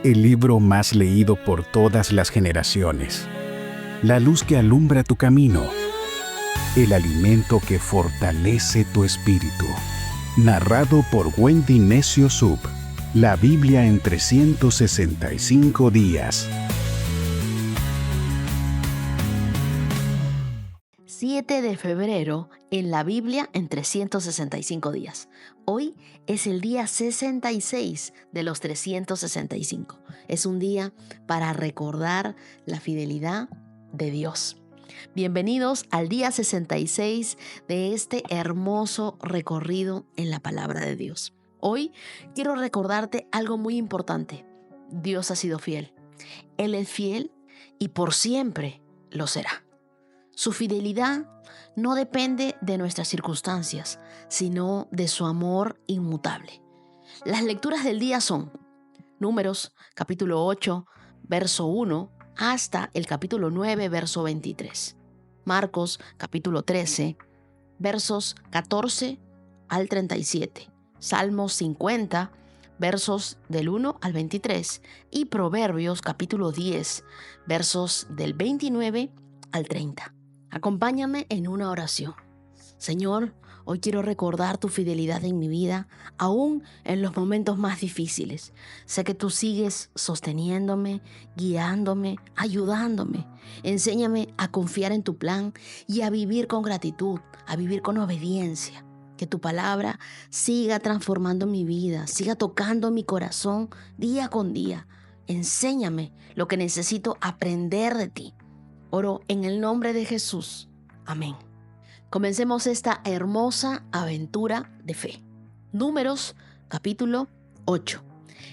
el libro más leído por todas las generaciones, la luz que alumbra tu camino, el alimento que fortalece tu espíritu. Narrado por Wendy Necio Sub, la Biblia en 365 días. 7 de febrero en la Biblia en 365 días. Hoy es el día 66 de los 365. Es un día para recordar la fidelidad de Dios. Bienvenidos al día 66 de este hermoso recorrido en la palabra de Dios. Hoy quiero recordarte algo muy importante. Dios ha sido fiel. Él es fiel y por siempre lo será. Su fidelidad no depende de nuestras circunstancias, sino de su amor inmutable. Las lecturas del día son Números, capítulo 8, verso 1, hasta el capítulo 9, verso 23. Marcos, capítulo 13, versos 14 al 37. Salmos 50, versos del 1 al 23. Y Proverbios, capítulo 10, versos del 29 al 30. Acompáñame en una oración. Señor, hoy quiero recordar tu fidelidad en mi vida, aún en los momentos más difíciles. Sé que tú sigues sosteniéndome, guiándome, ayudándome. Enséñame a confiar en tu plan y a vivir con gratitud, a vivir con obediencia. Que tu palabra siga transformando mi vida, siga tocando mi corazón día con día. Enséñame lo que necesito aprender de ti. Oro en el nombre de Jesús. Amén. Comencemos esta hermosa aventura de fe. Números, capítulo 8.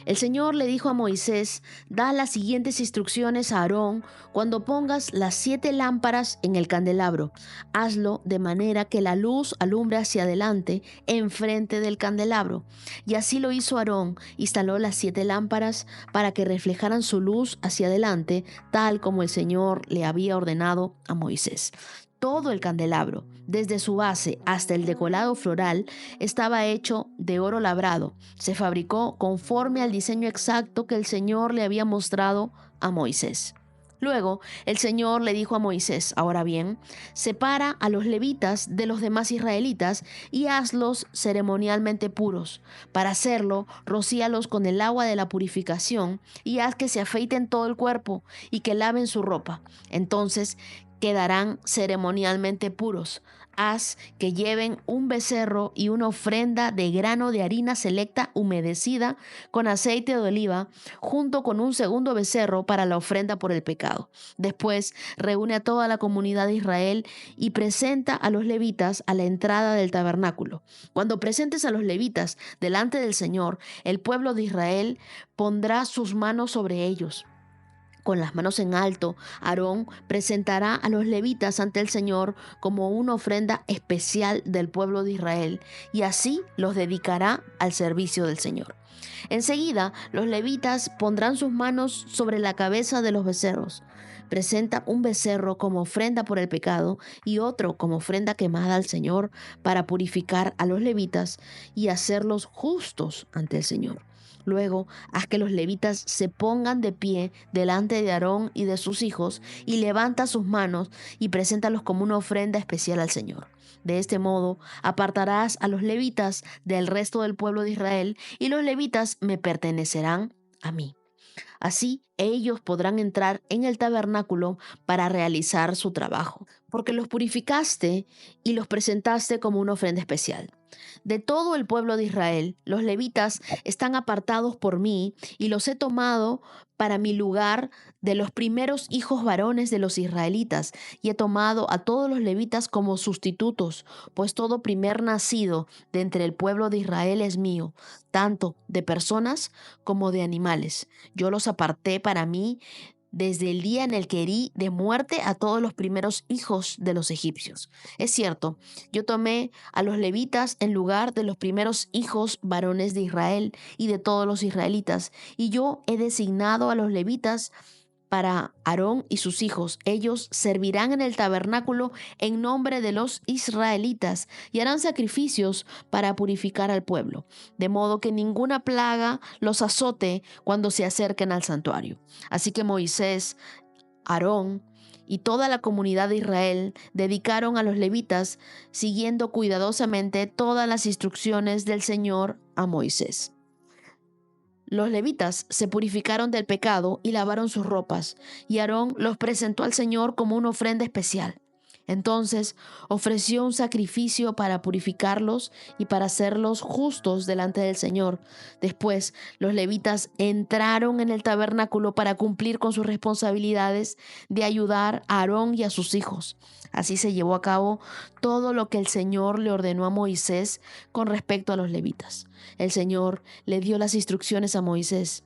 El Señor le dijo a Moisés: da las siguientes instrucciones a Aarón cuando pongas las 7 lámparas en el candelabro. Hazlo de manera que la luz alumbre hacia adelante, enfrente del candelabro. Y así lo hizo Aarón. Instaló las 7 lámparas para que reflejaran su luz hacia adelante, tal como el Señor le había ordenado a Moisés. Todo el candelabro, desde su base hasta el decorado floral, estaba hecho de oro labrado. Se fabricó conforme al diseño exacto que el Señor le había mostrado a Moisés. Luego, el Señor le dijo a Moisés: ahora bien, separa a los levitas de los demás israelitas y hazlos ceremonialmente puros. Para hacerlo, rocíalos con el agua de la purificación y haz que se afeiten todo el cuerpo y que laven su ropa. Entonces quedarán ceremonialmente puros. Haz que lleven un becerro y una ofrenda de grano de harina selecta humedecida con aceite de oliva, junto con un segundo becerro para la ofrenda por el pecado. Después, reúne a toda la comunidad de Israel y presenta a los levitas a la entrada del tabernáculo. Cuando presentes a los levitas delante del Señor, el pueblo de Israel pondrá sus manos sobre ellos. Con las manos en alto, Aarón presentará a los levitas ante el Señor como una ofrenda especial del pueblo de Israel, y así los dedicará al servicio del Señor. Enseguida, los levitas pondrán sus manos sobre la cabeza de los becerros. Presenta un becerro como ofrenda por el pecado y otro como ofrenda quemada al Señor para purificar a los levitas y hacerlos justos ante el Señor. Luego, haz que los levitas se pongan de pie delante de Aarón y de sus hijos y levanta sus manos y preséntalos como una ofrenda especial al Señor. De este modo, apartarás a los levitas del resto del pueblo de Israel y los levitas me pertenecerán a mí. Así ellos podrán entrar en el tabernáculo para realizar su trabajo, porque los purificaste y los presentaste como una ofrenda especial. De todo el pueblo de Israel, los levitas están apartados por mí y los he tomado para mi lugar de los primeros hijos varones de los israelitas, y he tomado a todos los levitas como sustitutos, pues todo primer nacido de entre el pueblo de Israel es mío, tanto de personas como de animales. Yo los aparté para mí desde el día en el que herí de muerte a todos los primeros hijos de los egipcios. Es cierto, yo tomé a los levitas en lugar de los primeros hijos varones de Israel y de todos los israelitas, y yo he designado a los levitas para Aarón y sus hijos. Ellos servirán en el tabernáculo en nombre de los israelitas y harán sacrificios para purificar al pueblo, de modo que ninguna plaga los azote cuando se acerquen al santuario. Así que Moisés, Aarón y toda la comunidad de Israel dedicaron a los levitas, siguiendo cuidadosamente todas las instrucciones del Señor a Moisés. Los levitas se purificaron del pecado y lavaron sus ropas, y Aarón los presentó al Señor como una ofrenda especial. Entonces ofreció un sacrificio para purificarlos y para hacerlos justos delante del Señor. Después, los levitas entraron en el tabernáculo para cumplir con sus responsabilidades de ayudar a Aarón y a sus hijos. Así se llevó a cabo todo lo que el Señor le ordenó a Moisés con respecto a los levitas. El Señor le dio las instrucciones a Moisés.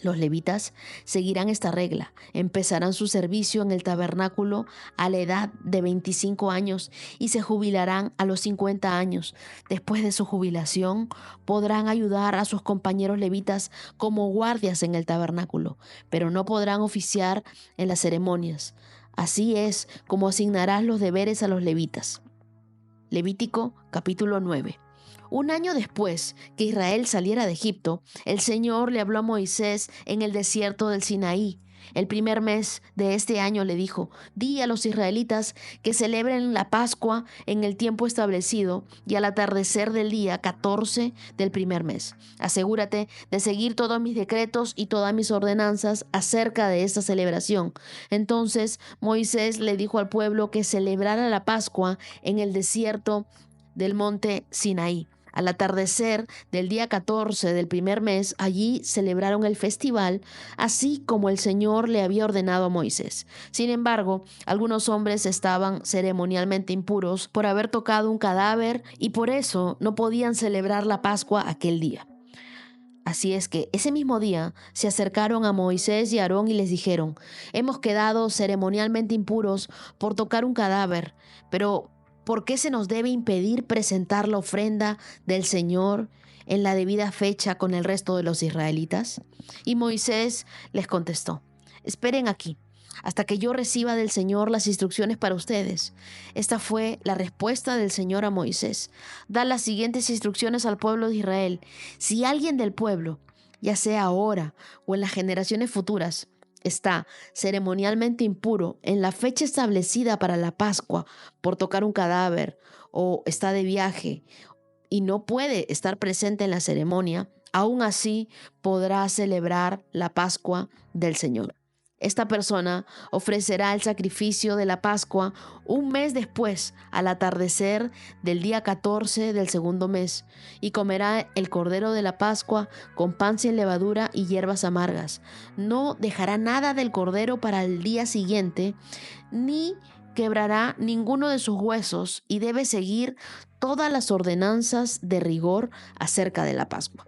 Los levitas seguirán esta regla. Empezarán su servicio en el tabernáculo a la edad de 25 años y se jubilarán a los 50 años. Después de su jubilación, podrán ayudar a sus compañeros levitas como guardias en el tabernáculo, pero no podrán oficiar en las ceremonias. Así es como asignarás los deberes a los levitas. Levítico capítulo 9. Un año después que Israel saliera de Egipto, el Señor le habló a Moisés en el desierto del Sinaí. El primer mes de este año le dijo: di a los israelitas que celebren la Pascua en el tiempo establecido y al atardecer del día 14 del primer mes. Asegúrate de seguir todos mis decretos y todas mis ordenanzas acerca de esta celebración. Entonces Moisés le dijo al pueblo que celebrara la Pascua en el desierto del monte Sinaí. Al atardecer del día 14 del primer mes, allí celebraron el festival, así como el Señor le había ordenado a Moisés. Sin embargo, algunos hombres estaban ceremonialmente impuros por haber tocado un cadáver y por eso no podían celebrar la Pascua aquel día. Así es que ese mismo día se acercaron a Moisés y a Aarón y les dijeron: hemos quedado ceremonialmente impuros por tocar un cadáver, pero ¿por qué se nos debe impedir presentar la ofrenda del Señor en la debida fecha con el resto de los israelitas? Y Moisés les contestó: esperen aquí hasta que yo reciba del Señor las instrucciones para ustedes. Esta fue la respuesta del Señor a Moisés: da las siguientes instrucciones al pueblo de Israel. Si alguien del pueblo, ya sea ahora o en las generaciones futuras, está ceremonialmente impuro en la fecha establecida para la Pascua por tocar un cadáver o está de viaje y no puede estar presente en la ceremonia, aún así podrá celebrar la Pascua del Señor. Esta persona ofrecerá el sacrificio de la Pascua un mes después, al atardecer del día 14 del segundo mes, y comerá el cordero de la Pascua con pan sin levadura y hierbas amargas. No dejará nada del cordero para el día siguiente, ni quebrará ninguno de sus huesos, y debe seguir todas las ordenanzas de rigor acerca de la Pascua.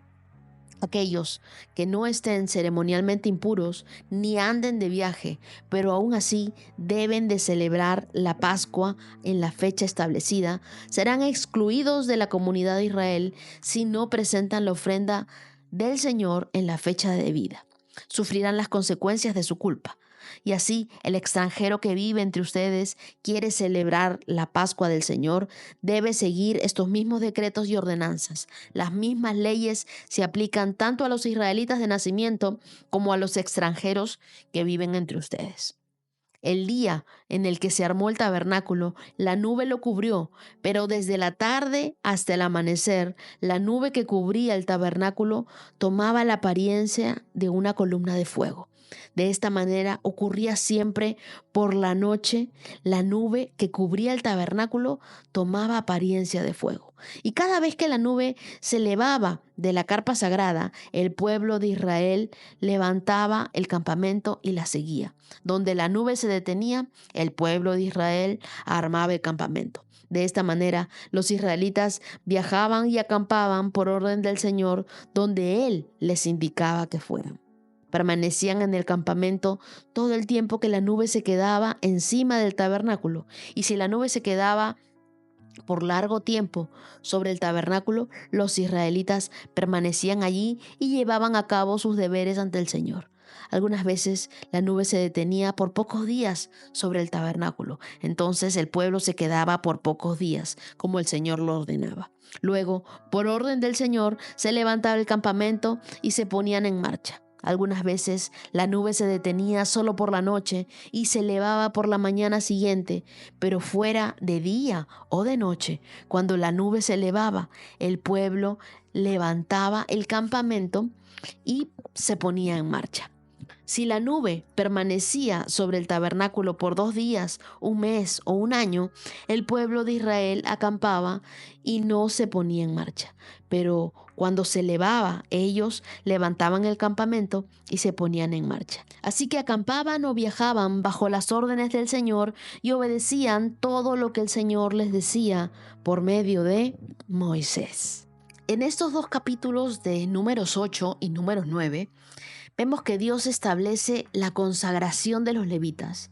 Aquellos que no estén ceremonialmente impuros ni anden de viaje, pero aún así deben de celebrar la Pascua en la fecha establecida, serán excluidos de la comunidad de Israel si no presentan la ofrenda del Señor en la fecha debida. Sufrirán las consecuencias de su culpa. Y así el extranjero que vive entre ustedes quiere celebrar la Pascua del Señor, debe seguir estos mismos decretos y ordenanzas. Las mismas leyes se aplican tanto a los israelitas de nacimiento como a los extranjeros que viven entre ustedes. El día en el que se armó el tabernáculo, la nube lo cubrió, pero desde la tarde hasta el amanecer, la nube que cubría el tabernáculo tomaba la apariencia de una columna de fuego. De esta manera ocurría siempre por la noche. La nube que cubría el tabernáculo tomaba apariencia de fuego. Y cada vez que la nube se elevaba de la carpa sagrada, el pueblo de Israel levantaba el campamento y la seguía. Donde la nube se detenía, el pueblo de Israel armaba el campamento. De esta manera, los israelitas viajaban y acampaban por orden del Señor donde Él les indicaba que fueran. Permanecían en el campamento todo el tiempo que la nube se quedaba encima del tabernáculo. Y si la nube se quedaba por largo tiempo sobre el tabernáculo, los israelitas permanecían allí y llevaban a cabo sus deberes ante el Señor. Algunas veces la nube se detenía por pocos días sobre el tabernáculo. Entonces el pueblo se quedaba por pocos días, como el Señor lo ordenaba. Luego, por orden del Señor, se levantaba el campamento y se ponían en marcha. Algunas veces la nube se detenía solo por la noche y se elevaba por la mañana siguiente, pero fuera de día o de noche, cuando la nube se elevaba, el pueblo levantaba el campamento y se ponía en marcha. Si la nube permanecía sobre el tabernáculo por 2 días, un mes o un año, el pueblo de Israel acampaba y no se ponía en marcha. Pero cuando se elevaba, ellos levantaban el campamento y se ponían en marcha. Así que acampaban o viajaban bajo las órdenes del Señor y obedecían todo lo que el Señor les decía por medio de Moisés. En estos 2 capítulos de Números 8 y Números 9, vemos que Dios establece la consagración de los levitas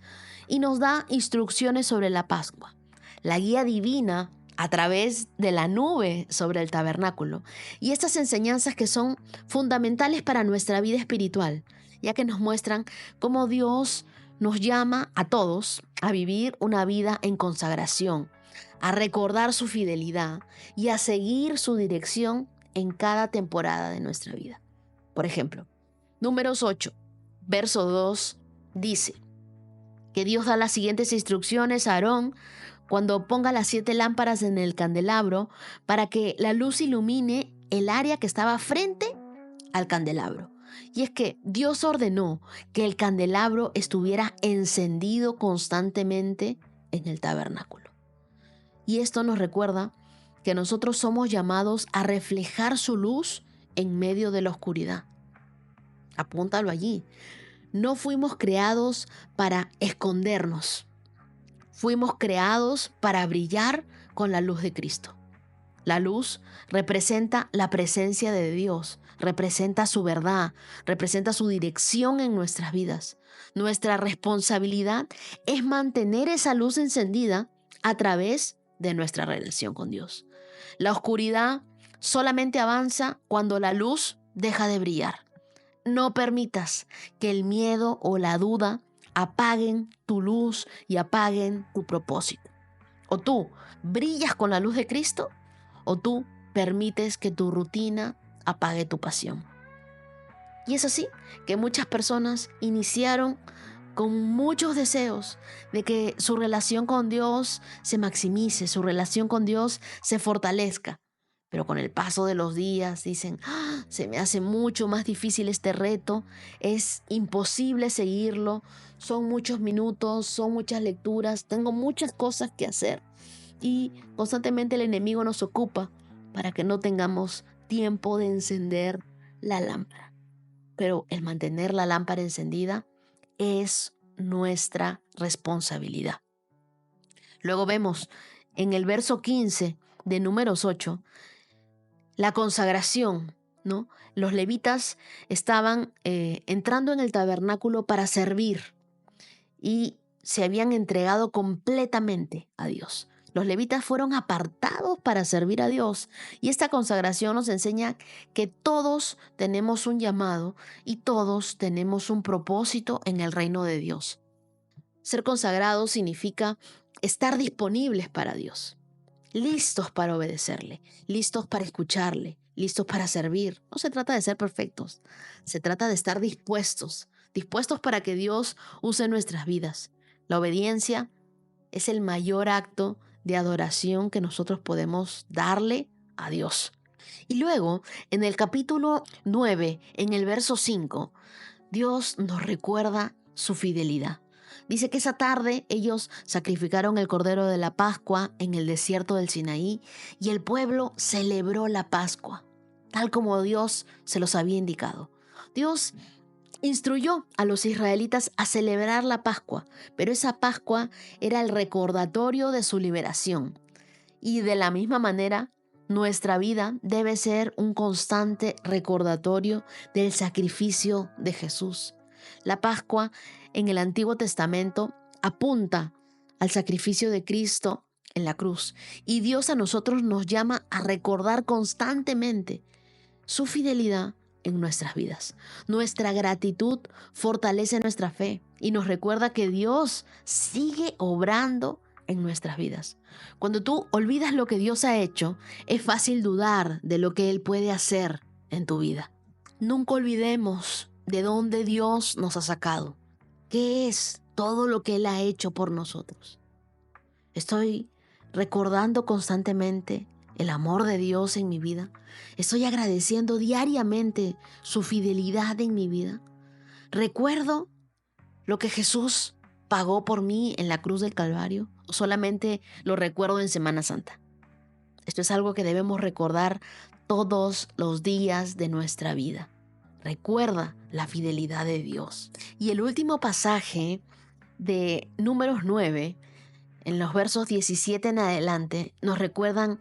y nos da instrucciones sobre la Pascua, la guía divina a través de la nube sobre el tabernáculo y estas enseñanzas que son fundamentales para nuestra vida espiritual, ya que nos muestran cómo Dios nos llama a todos a vivir una vida en consagración, a recordar su fidelidad y a seguir su dirección en cada temporada de nuestra vida. Por ejemplo, Números 8, verso 2, dice que Dios da las siguientes instrucciones a Aarón cuando ponga las 7 lámparas en el candelabro para que la luz ilumine el área que estaba frente al candelabro. Y es que Dios ordenó que el candelabro estuviera encendido constantemente en el tabernáculo. Y esto nos recuerda que nosotros somos llamados a reflejar su luz en medio de la oscuridad. Apúntalo allí. No fuimos creados para escondernos. Fuimos creados para brillar con la luz de Cristo. La luz representa la presencia de Dios, representa su verdad, representa su dirección en nuestras vidas. Nuestra responsabilidad es mantener esa luz encendida a través de nuestra relación con Dios. La oscuridad solamente avanza cuando la luz deja de brillar. No permitas que el miedo o la duda apaguen tu luz y apaguen tu propósito. O tú brillas con la luz de Cristo o tú permites que tu rutina apague tu pasión. Y es así que muchas personas iniciaron con muchos deseos de que su relación con Dios se maximice, su relación con Dios se fortalezca. Pero con el paso de los días dicen, se me hace mucho más difícil este reto, es imposible seguirlo, son muchos minutos, son muchas lecturas, tengo muchas cosas que hacer. Y constantemente el enemigo nos ocupa para que no tengamos tiempo de encender la lámpara. Pero el mantener la lámpara encendida es nuestra responsabilidad. Luego vemos en el verso 15 de Números 8, la consagración, ¿no? Los levitas estaban entrando en el tabernáculo para servir y se habían entregado completamente a Dios. Los levitas fueron apartados para servir a Dios y esta consagración nos enseña que todos tenemos un llamado y todos tenemos un propósito en el reino de Dios. Ser consagrados significa estar disponibles para Dios. Listos para obedecerle, listos para escucharle, listos para servir. No se trata de ser perfectos, se trata de estar dispuestos para que Dios use nuestras vidas. La obediencia es el mayor acto de adoración que nosotros podemos darle a Dios. Y luego, en el capítulo 9, en el verso 5, Dios nos recuerda su fidelidad. Dice que esa tarde ellos sacrificaron el cordero de la Pascua en el desierto del Sinaí y el pueblo celebró la Pascua, tal como Dios se los había indicado. Dios instruyó a los israelitas a celebrar la Pascua, pero esa Pascua era el recordatorio de su liberación. Y de la misma manera, nuestra vida debe ser un constante recordatorio del sacrificio de Jesús. La Pascua en el Antiguo Testamento apunta al sacrificio de Cristo en la cruz y Dios a nosotros nos llama a recordar constantemente su fidelidad en nuestras vidas. Nuestra gratitud fortalece nuestra fe y nos recuerda que Dios sigue obrando en nuestras vidas. Cuando tú olvidas lo que Dios ha hecho, es fácil dudar de lo que Él puede hacer en tu vida. Nunca olvidemos de dónde Dios nos ha sacado. ¿Qué es todo lo que Él ha hecho por nosotros? Estoy recordando constantemente el amor de Dios en mi vida. Estoy agradeciendo diariamente su fidelidad en mi vida. Recuerdo lo que Jesús pagó por mí en la cruz del Calvario, o solamente lo recuerdo en Semana Santa. Esto es algo que debemos recordar todos los días de nuestra vida. Recuerda la fidelidad de Dios. Y el último pasaje de Números 9, en los versos 17 en adelante, nos recuerdan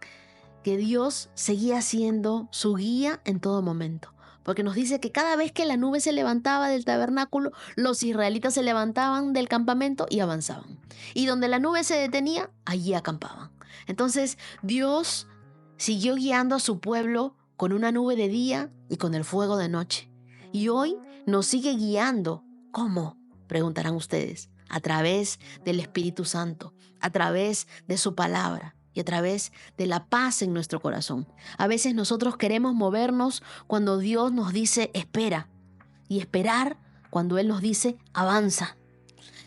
que Dios seguía siendo su guía en todo momento. Porque nos dice que cada vez que la nube se levantaba del tabernáculo, los israelitas se levantaban del campamento y avanzaban. Y donde la nube se detenía, allí acampaban. Entonces Dios siguió guiando a su pueblo con una nube de día y con el fuego de noche. Y hoy nos sigue guiando. ¿Cómo? Preguntarán ustedes. A través del Espíritu Santo, a través de su palabra y a través de la paz en nuestro corazón. A veces nosotros queremos movernos cuando Dios nos dice espera, y esperar cuando Él nos dice avanza.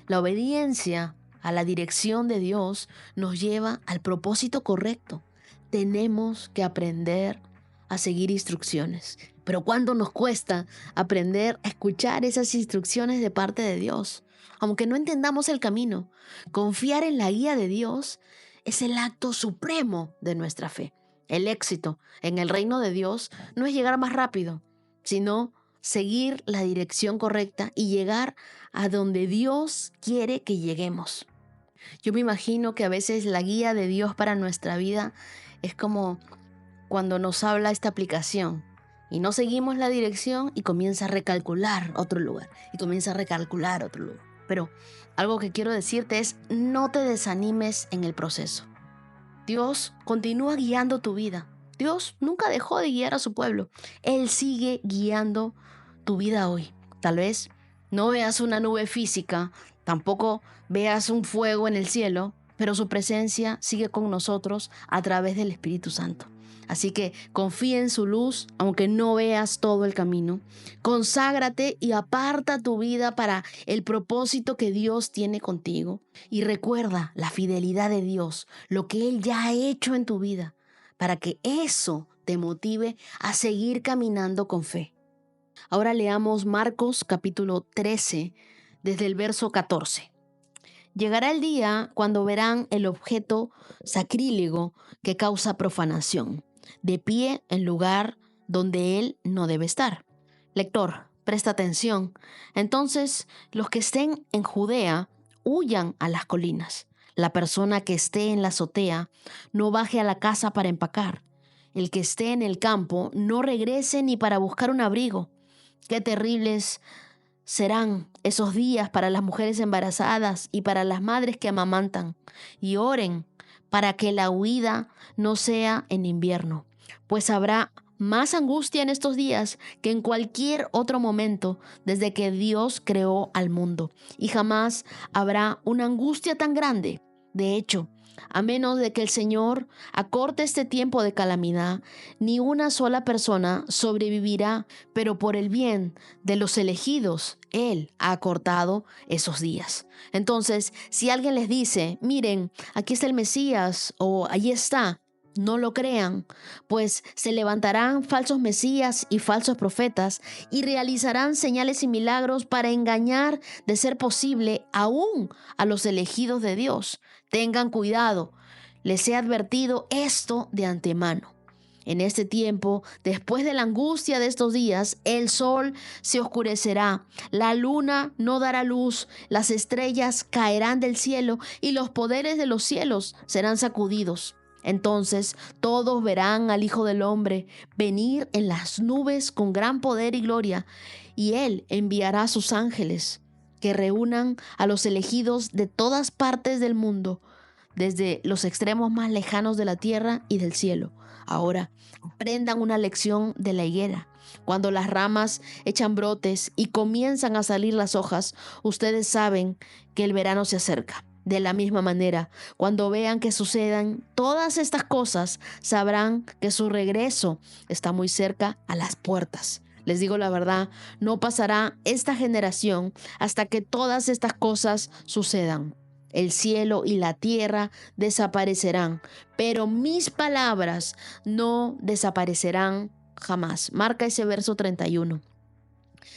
La obediencia a la dirección de Dios nos lleva al propósito correcto. Tenemos que aprender a seguir instrucciones. Pero ¿cuánto nos cuesta aprender a escuchar esas instrucciones de parte de Dios? Aunque no entendamos el camino, confiar en la guía de Dios es el acto supremo de nuestra fe. El éxito en el reino de Dios no es llegar más rápido, sino seguir la dirección correcta y llegar a donde Dios quiere que lleguemos. Yo me imagino que a veces la guía de Dios para nuestra vida es como cuando nos habla esta aplicación y no seguimos la dirección y comienza a recalcular otro lugar y comienza a recalcular otro lugar. Pero algo que quiero decirte es, no te desanimes en el proceso. Dios continúa guiando tu vida. Dios nunca dejó de guiar a su pueblo. Él sigue guiando tu vida hoy. Tal vez no veas una nube física, tampoco veas un fuego en el cielo, pero su presencia sigue con nosotros a través del Espíritu Santo. Así que confía en su luz, aunque no veas todo el camino. Conságrate y aparta tu vida para el propósito que Dios tiene contigo. Y recuerda la fidelidad de Dios, lo que Él ya ha hecho en tu vida, para que eso te motive a seguir caminando con fe. Ahora leamos Marcos capítulo 13, desde el verso 14. Llegará el día cuando verán el objeto sacrílego que causa profanación, de pie en lugar donde él no debe estar. Lector, presta atención. Entonces, los que estén en Judea, huyan a las colinas. La persona que esté en la azotea, no baje a la casa para empacar. El que esté en el campo, no regrese ni para buscar un abrigo. Qué terribles serán esos días para las mujeres embarazadas y para las madres que amamantan. Y oren para que la huida no sea en invierno, pues habrá más angustia en estos días que en cualquier otro momento desde que Dios creó al mundo. Y jamás habrá una angustia tan grande. De hecho, a menos de que el Señor acorte este tiempo de calamidad, ni una sola persona sobrevivirá, pero por el bien de los elegidos, Él ha acortado esos días. Entonces, si alguien les dice, miren, aquí está el Mesías, o allí está, no lo crean, pues se levantarán falsos mesías y falsos profetas y realizarán señales y milagros para engañar, de ser posible, aún a los elegidos de Dios. Tengan cuidado, les he advertido esto de antemano. En este tiempo, después de la angustia de estos días, el sol se oscurecerá, la luna no dará luz, las estrellas caerán del cielo y los poderes de los cielos serán sacudidos. Entonces todos verán al Hijo del Hombre venir en las nubes con gran poder y gloria, y Él enviará a sus ángeles que reúnan a los elegidos de todas partes del mundo, desde los extremos más lejanos de la tierra y del cielo. Ahora, aprendan una lección de la higuera. Cuando las ramas echan brotes y comienzan a salir las hojas, ustedes saben que el verano se acerca. De la misma manera, cuando vean que sucedan todas estas cosas, sabrán que su regreso está muy cerca a las puertas. Les digo la verdad, no pasará esta generación hasta que todas estas cosas sucedan. El cielo y la tierra desaparecerán, pero mis palabras no desaparecerán jamás. Marca ese verso 31.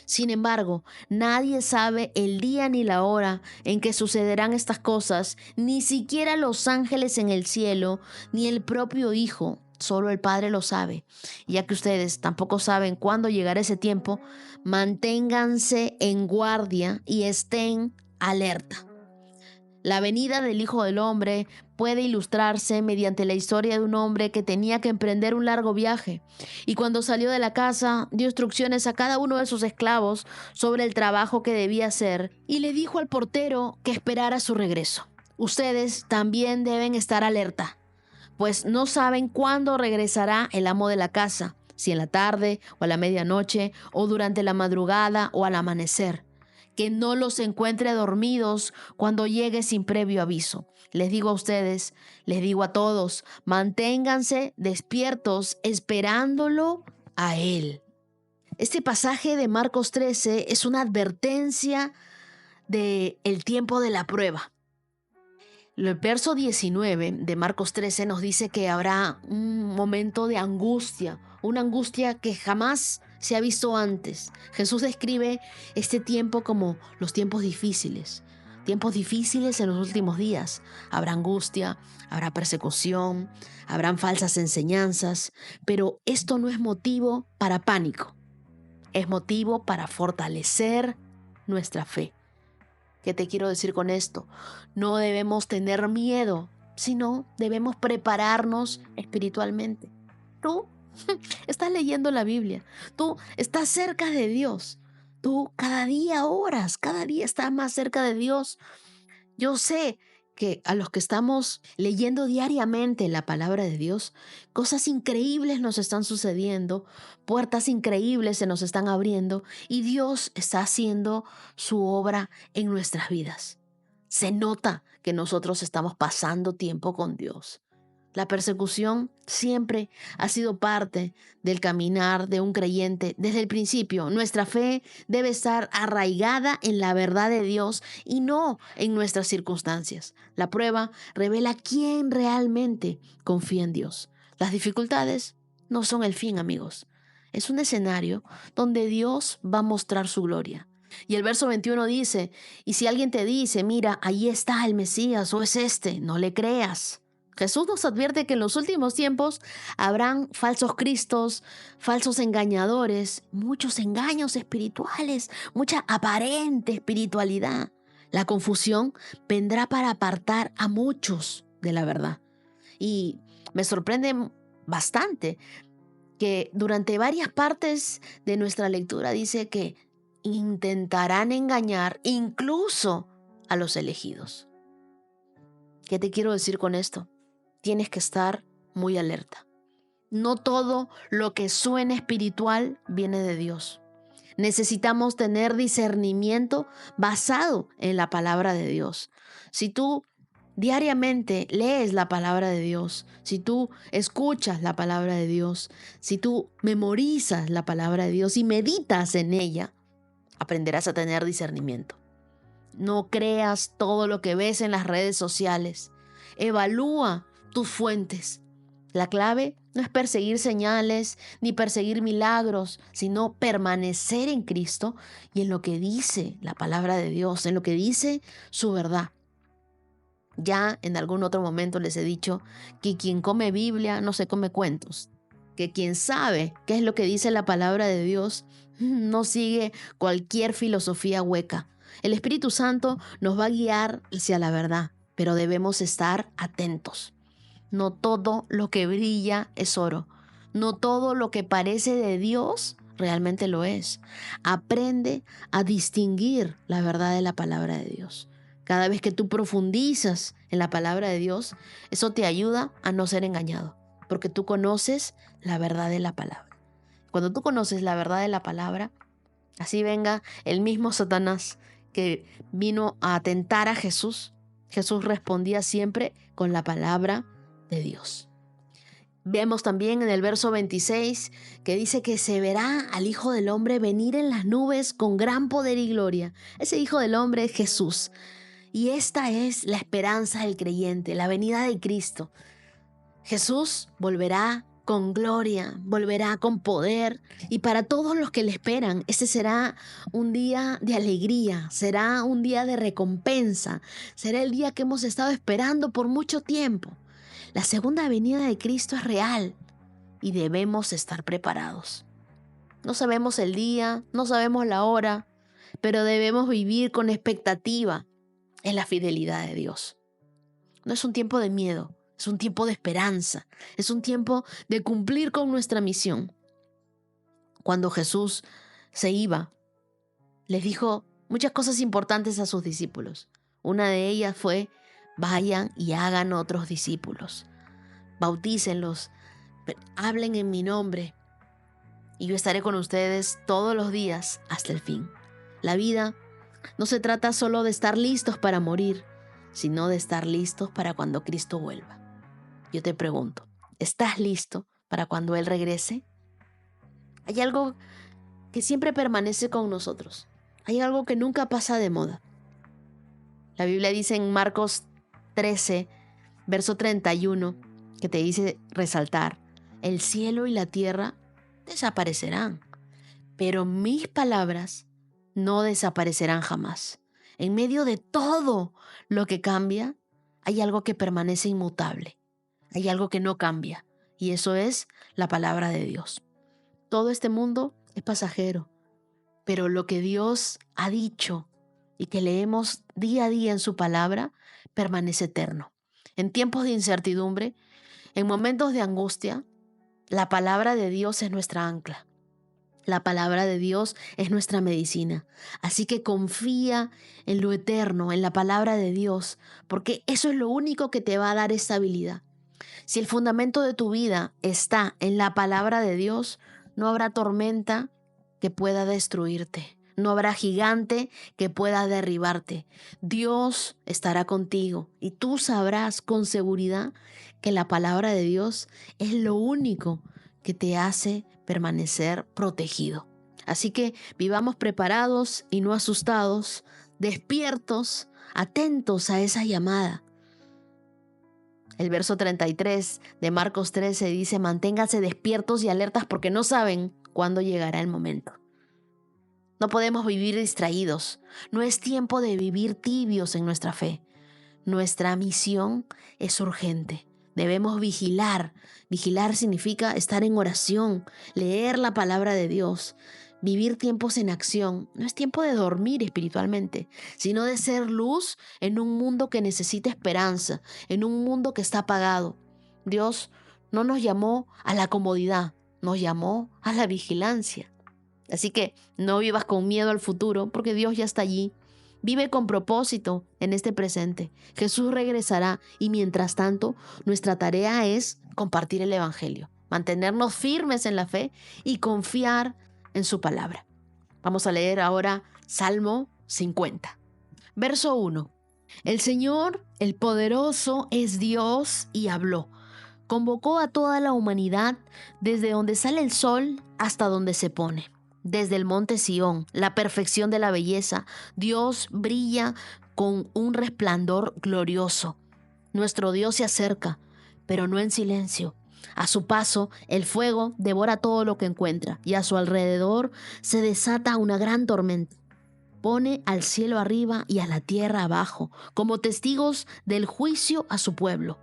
Sin embargo, nadie sabe el día ni la hora en que sucederán estas cosas, ni siquiera los ángeles en el cielo, ni el propio Hijo. Solo el Padre lo sabe. Ya que ustedes tampoco saben cuándo llegará ese tiempo, manténganse en guardia y estén alerta. La venida del Hijo del Hombre puede ilustrarse mediante la historia de un hombre que tenía que emprender un largo viaje y cuando salió de la casa dio instrucciones a cada uno de sus esclavos sobre el trabajo que debía hacer y le dijo al portero que esperara su regreso. Ustedes también deben estar alerta, pues no saben cuándo regresará el amo de la casa, si en la tarde o a la medianoche o durante la madrugada o al amanecer. Que no los encuentre dormidos cuando llegue sin previo aviso. Les digo a ustedes, les digo a todos, manténganse despiertos esperándolo a Él. Este pasaje de Marcos 13 es una advertencia del tiempo de la prueba. El verso 19 de Marcos 13 nos dice que habrá un momento de angustia, una angustia que jamás se ha visto antes. Jesús describe este tiempo como los tiempos difíciles en los últimos días. Habrá angustia, habrá persecución, habrán falsas enseñanzas, pero esto no es motivo para pánico, es motivo para fortalecer nuestra fe. ¿Qué te quiero decir con esto? No debemos tener miedo, sino debemos prepararnos espiritualmente. Tú estás leyendo la Biblia, tú estás cerca de Dios, tú cada día oras, cada día estás más cerca de Dios. Yo sé que a los que estamos leyendo diariamente la palabra de Dios, cosas increíbles nos están sucediendo, puertas increíbles se nos están abriendo y Dios está haciendo su obra en nuestras vidas. Se nota que nosotros estamos pasando tiempo con Dios. La persecución siempre ha sido parte del caminar de un creyente desde el principio. Nuestra fe debe estar arraigada en la verdad de Dios y no en nuestras circunstancias. La prueba revela quién realmente confía en Dios. Las dificultades no son el fin, amigos. Es un escenario donde Dios va a mostrar su gloria. Y el verso 21 dice, y si alguien te dice, mira, ahí está el Mesías o es este, no le creas. Jesús nos advierte que en los últimos tiempos habrán falsos cristos, falsos engañadores, muchos engaños espirituales, mucha aparente espiritualidad. La confusión vendrá para apartar a muchos de la verdad. Y me sorprende bastante que durante varias partes de nuestra lectura dice que intentarán engañar incluso a los elegidos. ¿Qué te quiero decir con esto? Tienes que estar muy alerta. No todo lo que suena espiritual viene de Dios. Necesitamos tener discernimiento basado en la palabra de Dios. Si tú diariamente lees la palabra de Dios, si tú escuchas la palabra de Dios, si tú memorizas la palabra de Dios y meditas en ella, aprenderás a tener discernimiento. No creas todo lo que ves en las redes sociales. Evalúa tus fuentes. La clave no es perseguir señales ni perseguir milagros, sino permanecer en Cristo y en lo que dice la palabra de Dios, en lo que dice su verdad. Ya en algún otro momento les he dicho que quien come Biblia no se come cuentos, que quien sabe qué es lo que dice la palabra de Dios no sigue cualquier filosofía hueca. El Espíritu Santo nos va a guiar hacia la verdad, pero debemos estar atentos. No todo lo que brilla es oro. No todo lo que parece de Dios realmente lo es. Aprende a distinguir la verdad de la palabra de Dios. Cada vez que tú profundizas en la palabra de Dios, eso te ayuda a no ser engañado, porque tú conoces la verdad de la palabra. Cuando tú conoces la verdad de la palabra, así venga el mismo Satanás que vino a tentar a Jesús, Jesús respondía siempre con la palabra de Dios. Vemos también en el verso 26 que dice que se verá al Hijo del Hombre venir en las nubes con gran poder y gloria. Ese Hijo del Hombre es Jesús. Y esta es la esperanza del creyente, la venida de Cristo. Jesús volverá con gloria, volverá con poder, y para todos los que le esperan, este será un día de alegría, será un día de recompensa, será el día que hemos estado esperando por mucho tiempo. La segunda venida de Cristo es real y debemos estar preparados. No sabemos el día, no sabemos la hora, pero debemos vivir con expectativa en la fidelidad de Dios. No es un tiempo de miedo, es un tiempo de esperanza, es un tiempo de cumplir con nuestra misión. Cuando Jesús se iba, les dijo muchas cosas importantes a sus discípulos. Una de ellas fue: vayan y hagan otros discípulos, bautícenlos, hablen en mi nombre, y yo estaré con ustedes todos los días hasta el fin. La vida no se trata solo de estar listos para morir, sino de estar listos para cuando Cristo vuelva. Yo te pregunto, ¿estás listo para cuando Él regrese? Hay algo que siempre permanece con nosotros. Hay algo que nunca pasa de moda. La Biblia dice en Marcos 13, verso 31, que te dice resaltar: el cielo y la tierra desaparecerán, pero mis palabras no desaparecerán jamás. En medio de todo lo que cambia, hay algo que permanece inmutable. Hay algo que no cambia, y eso es la palabra de Dios. Todo este mundo es pasajero, pero lo que Dios ha dicho y que leemos día a día en su palabra permanece eterno. En tiempos de incertidumbre, en momentos de angustia, la palabra de Dios es nuestra ancla. La palabra de Dios es nuestra medicina. Así que confía en lo eterno, en la palabra de Dios, porque eso es lo único que te va a dar estabilidad. Si el fundamento de tu vida está en la palabra de Dios, no habrá tormenta que pueda destruirte. No habrá gigante que pueda derribarte. Dios estará contigo y tú sabrás con seguridad que la palabra de Dios es lo único que te hace permanecer protegido. Así que vivamos preparados y no asustados, despiertos, atentos a esa llamada. El verso 33 de Marcos 13 dice: manténganse despiertos y alertas porque no saben cuándo llegará el momento. No podemos vivir distraídos. No es tiempo de vivir tibios en nuestra fe. Nuestra misión es urgente. Debemos vigilar. Vigilar significa estar en oración, leer la palabra de Dios, vivir tiempos en acción. No es tiempo de dormir espiritualmente, sino de ser luz en un mundo que necesita esperanza, en un mundo que está apagado. Dios no nos llamó a la comodidad, nos llamó a la vigilancia. Así que no vivas con miedo al futuro, porque Dios ya está allí. Vive con propósito en este presente. Jesús regresará y mientras tanto, nuestra tarea es compartir el Evangelio, mantenernos firmes en la fe y confiar en su palabra. Vamos a leer ahora Salmo 50. Verso 1. El Señor, el poderoso, es Dios y habló. Convocó a toda la humanidad desde donde sale el sol hasta donde se pone. Desde el monte Sión, la perfección de la belleza, Dios brilla con un resplandor glorioso. Nuestro Dios se acerca, pero no en silencio. A su paso, el fuego devora todo lo que encuentra y a su alrededor se desata una gran tormenta. Pone al cielo arriba y a la tierra abajo, como testigos del juicio a su pueblo.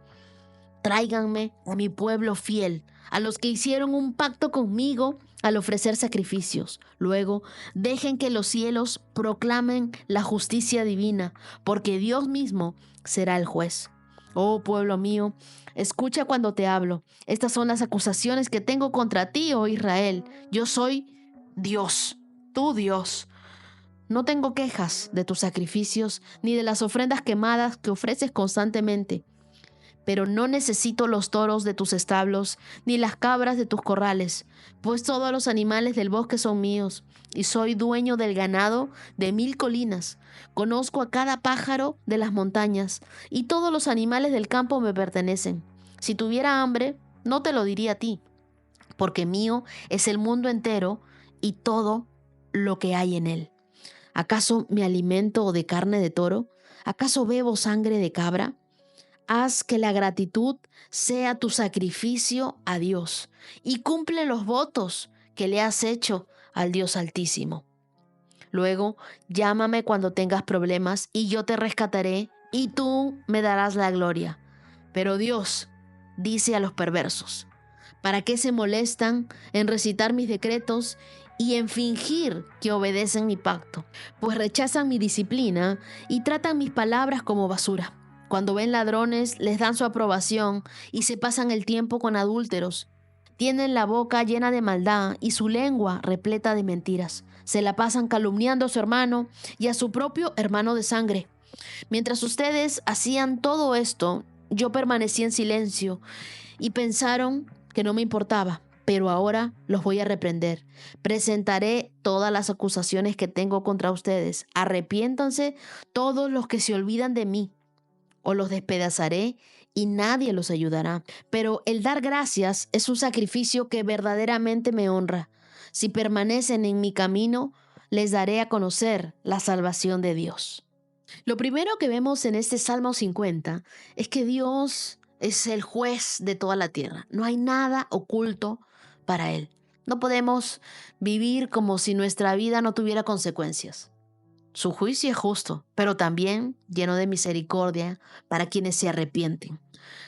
Tráiganme a mi pueblo fiel, a los que hicieron un pacto conmigo al ofrecer sacrificios. Luego, dejen que los cielos proclamen la justicia divina, porque Dios mismo será el juez. Oh pueblo mío, escucha cuando te hablo. Estas son las acusaciones que tengo contra ti, oh Israel. Yo soy Dios, tu Dios. No tengo quejas de tus sacrificios, ni de las ofrendas quemadas que ofreces constantemente. pero no necesito los toros de tus establos, ni las cabras de tus corrales, pues todos los animales del bosque son míos, y soy dueño del ganado de 1000 colinas. Conozco a cada pájaro de las montañas, y todos los animales del campo me pertenecen. Si tuviera hambre, no te lo diría a ti, porque mío es el mundo entero y todo lo que hay en él. ¿Acaso me alimento de carne de toro? ¿Acaso bebo sangre de cabra? Haz que la gratitud sea tu sacrificio a Dios y cumple los votos que le has hecho al Dios Altísimo. Luego, llámame cuando tengas problemas y yo te rescataré y tú me darás la gloria. Pero Dios dice a los perversos: ¿para qué se molestan en recitar mis decretos y en fingir que obedecen mi pacto? Pues rechazan mi disciplina y tratan mis palabras como basura. Cuando ven ladrones, les dan su aprobación y se pasan el tiempo con adúlteros. Tienen la boca llena de maldad y su lengua repleta de mentiras. Se la pasan calumniando a su hermano y a su propio hermano de sangre. Mientras ustedes hacían todo esto, yo permanecí en silencio y pensaron que no me importaba. Pero ahora los voy a reprender. Presentaré todas las acusaciones que tengo contra ustedes. Arrepiéntanse todos los que se olvidan de mí, o los despedazaré y nadie los ayudará. Pero el dar gracias es un sacrificio que verdaderamente me honra. Si permanecen en mi camino, les daré a conocer la salvación de Dios. Lo primero que vemos en este Salmo 50 es que Dios es el juez de toda la tierra. No hay nada oculto para Él. No podemos vivir como si nuestra vida no tuviera consecuencias. Su juicio es justo, pero también lleno de misericordia para quienes se arrepienten.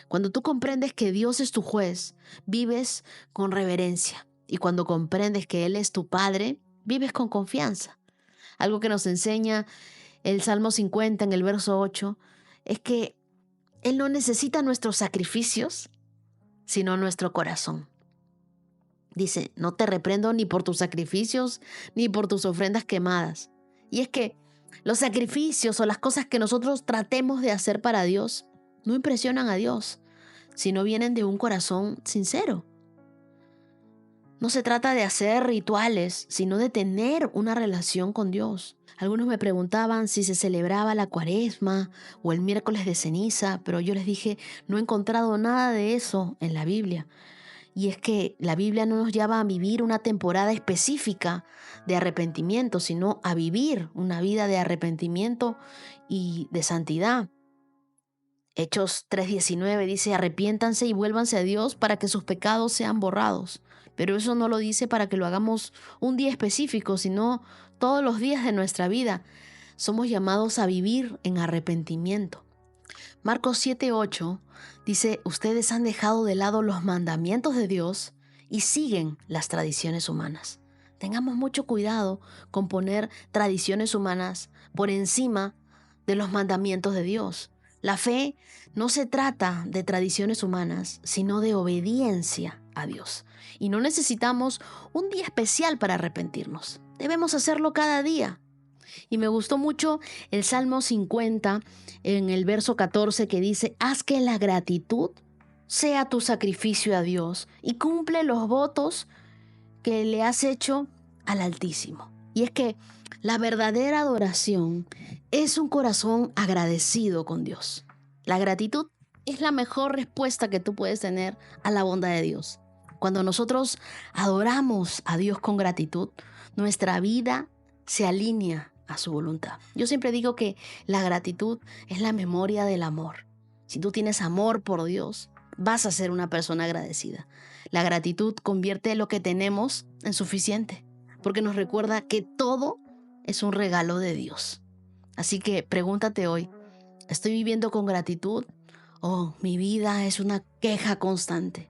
Cuando tú comprendes que Dios es tu juez, vives con reverencia. Y cuando comprendes que Él es tu Padre, vives con confianza. Algo que nos enseña el Salmo 50 en el verso 8 es que Él no necesita nuestros sacrificios, sino nuestro corazón. Dice: no te reprendo ni por tus sacrificios, ni por tus ofrendas quemadas. Y es que los sacrificios o las cosas que nosotros tratemos de hacer para Dios no impresionan a Dios, sino vienen de un corazón sincero. No se trata de hacer rituales, sino de tener una relación con Dios. Algunos me preguntaban si se celebraba la Cuaresma o el miércoles de ceniza, pero yo les dije: no he encontrado nada de eso en la Biblia. Y es que la Biblia no nos llama a vivir una temporada específica de arrepentimiento, sino a vivir una vida de arrepentimiento y de santidad. Hechos 3:19 dice: arrepiéntanse y vuélvanse a Dios para que sus pecados sean borrados. Pero eso no lo dice para que lo hagamos un día específico, sino todos los días de nuestra vida. Somos llamados a vivir en arrepentimiento. Marcos 7:8 dice: ustedes han dejado de lado los mandamientos de Dios y siguen las tradiciones humanas. Tengamos mucho cuidado con poner tradiciones humanas por encima de los mandamientos de Dios. La fe no se trata de tradiciones humanas, sino de obediencia a Dios. Y no necesitamos un día especial para arrepentirnos. Debemos hacerlo cada día. Y me gustó mucho el Salmo 50 en el verso 14 que dice: haz que la gratitud sea tu sacrificio a Dios y cumple los votos que le has hecho al Altísimo. Y es que la verdadera adoración es un corazón agradecido con Dios. La gratitud es la mejor respuesta que tú puedes tener a la bondad de Dios. Cuando nosotros adoramos a Dios con gratitud, nuestra vida se alinea a su voluntad. Yo siempre digo que la gratitud es la memoria del amor. Si tú tienes amor por Dios, vas a ser una persona agradecida. La gratitud convierte lo que tenemos en suficiente, porque nos recuerda que todo es un regalo de Dios. Así que pregúntate hoy: ¿estoy viviendo con gratitud o mi vida es una queja constante?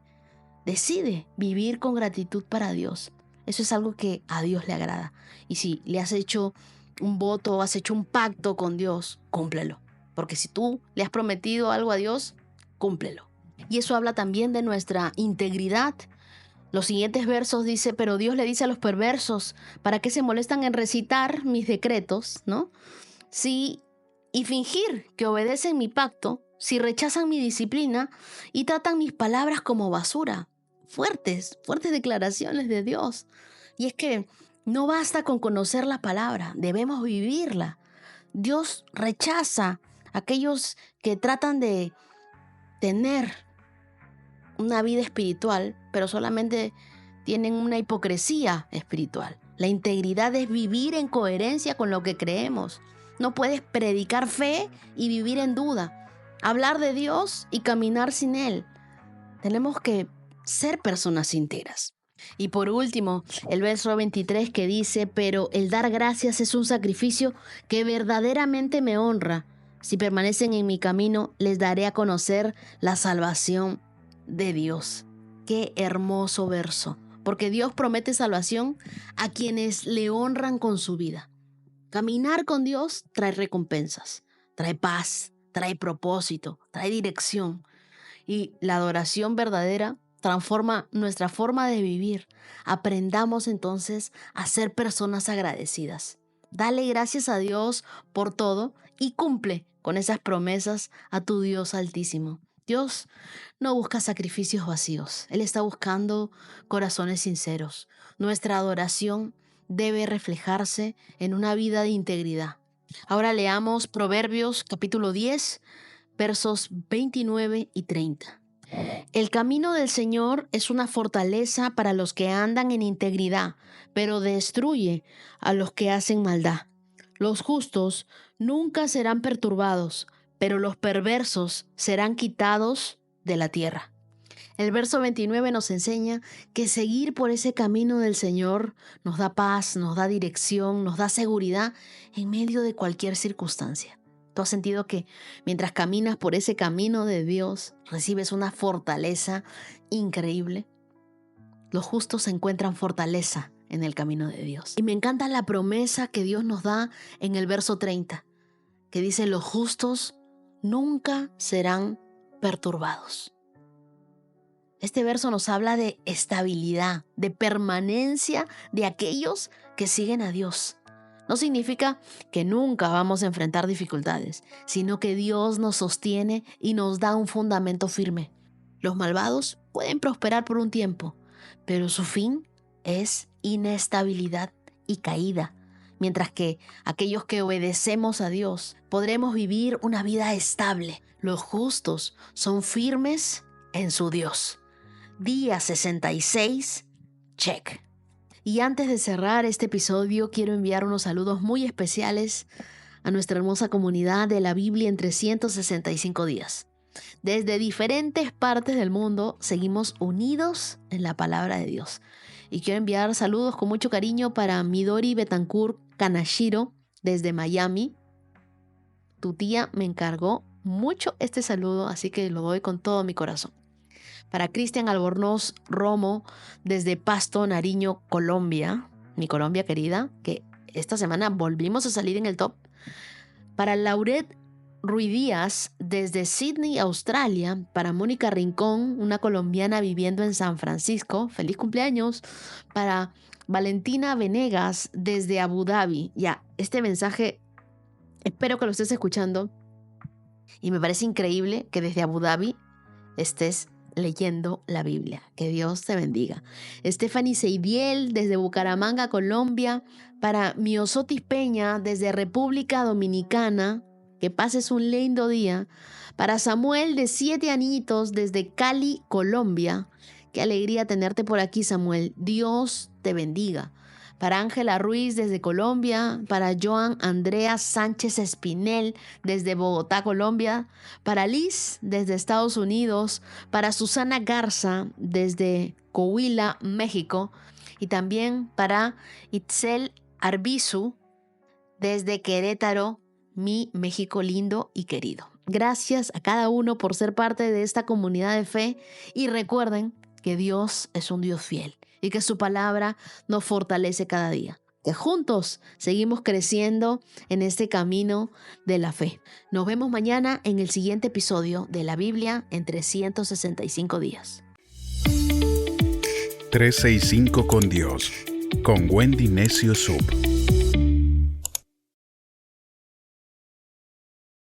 Decide vivir con gratitud para Dios. Eso es algo que a Dios le agrada. Y si le has hecho un voto o has hecho un pacto con Dios, cúmplelo. Porque si tú le has prometido algo a Dios, cúmplelo. Y eso habla también de nuestra integridad. Los siguientes versos dice: pero Dios le dice a los perversos: ¿para qué se molestan en recitar mis decretos, ¿no? Sí, y fingir que obedecen mi pacto, si rechazan mi disciplina y tratan mis palabras como basura? Fuertes declaraciones de Dios. Y es que no basta con conocer la palabra, debemos vivirla. Dios rechaza a aquellos que tratan de tener una vida espiritual, pero solamente tienen una hipocresía espiritual. La integridad es vivir en coherencia con lo que creemos. No puedes predicar fe y vivir en duda, hablar de Dios y caminar sin Él. Tenemos que ser personas íntegras. Y por último, el verso 23 que dice: pero el dar gracias es un sacrificio que verdaderamente me honra. Si permanecen en mi camino, les daré a conocer la salvación de Dios. Qué hermoso verso, porque Dios promete salvación a quienes le honran con su vida. Caminar con Dios trae recompensas, trae paz, trae propósito, trae dirección. Y la adoración verdadera transforma nuestra forma de vivir. Aprendamos entonces a ser personas agradecidas. Dale gracias a Dios por todo y cumple con esas promesas a tu Dios Altísimo. Dios no busca sacrificios vacíos. Él está buscando corazones sinceros. Nuestra adoración debe reflejarse en una vida de integridad. Ahora leamos Proverbios capítulo 10, versos 29 y 30. El camino del Señor es una fortaleza para los que andan en integridad, pero destruye a los que hacen maldad. Los justos nunca serán perturbados, pero los perversos serán quitados de la tierra. El verso 29 nos enseña que seguir por ese camino del Señor nos da paz, nos da dirección, nos da seguridad en medio de cualquier circunstancia. ¿Tú has sentido que mientras caminas por ese camino de Dios, recibes una fortaleza increíble? Los justos encuentran fortaleza en el camino de Dios. Y me encanta la promesa que Dios nos da en el verso 30, que dice: los justos nunca serán perturbados. Este verso nos habla de estabilidad, de permanencia de aquellos que siguen a Dios. No significa que nunca vamos a enfrentar dificultades, sino que Dios nos sostiene y nos da un fundamento firme. Los malvados pueden prosperar por un tiempo, pero su fin es inestabilidad y caída, mientras que aquellos que obedecemos a Dios podremos vivir una vida estable. Los justos son firmes en su Dios. Día 66, check. Y antes de cerrar este episodio, quiero enviar unos saludos muy especiales a nuestra hermosa comunidad de la Biblia en 365 días. Desde diferentes partes del mundo seguimos unidos en la palabra de Dios. Y quiero enviar saludos con mucho cariño para Midori Betancourt Kanashiro desde Miami. Tu tía me encargó mucho este saludo, así que lo doy con todo mi corazón. Para Cristian Albornoz Romo desde Pasto, Nariño, Colombia, mi Colombia querida, que esta semana volvimos a salir en el top. Para Lauret Ruiz Díaz desde Sydney, Australia. Para Mónica Rincón, una colombiana viviendo en San Francisco, feliz cumpleaños. Para Valentina Venegas desde Abu Dhabi. Ya, este mensaje espero que lo estés escuchando y me parece increíble que desde Abu Dhabi estés leyendo la Biblia. Que Dios te bendiga. Stephanie Seidiel desde Bucaramanga, Colombia. Para Miosotis Peña desde República Dominicana. Que pases un lindo día. Para Samuel de 7 añitos desde Cali, Colombia. Qué alegría tenerte por aquí, Samuel. Dios te bendiga. Para Ángela Ruiz desde Colombia. Para Joan Andrea Sánchez Espinel desde Bogotá, Colombia. Para Liz desde Estados Unidos. Para Susana Garza desde Coahuila, México. Y también para Itzel Arbizu desde Querétaro, mi México lindo y querido. Gracias a cada uno por ser parte de esta comunidad de fe y recuerden que Dios es un Dios fiel y que su palabra nos fortalece cada día. Que juntos seguimos creciendo en este camino de la fe. Nos vemos mañana en el siguiente episodio de la Biblia en 365 días. 365 con Dios, con Wendy Necio Sub.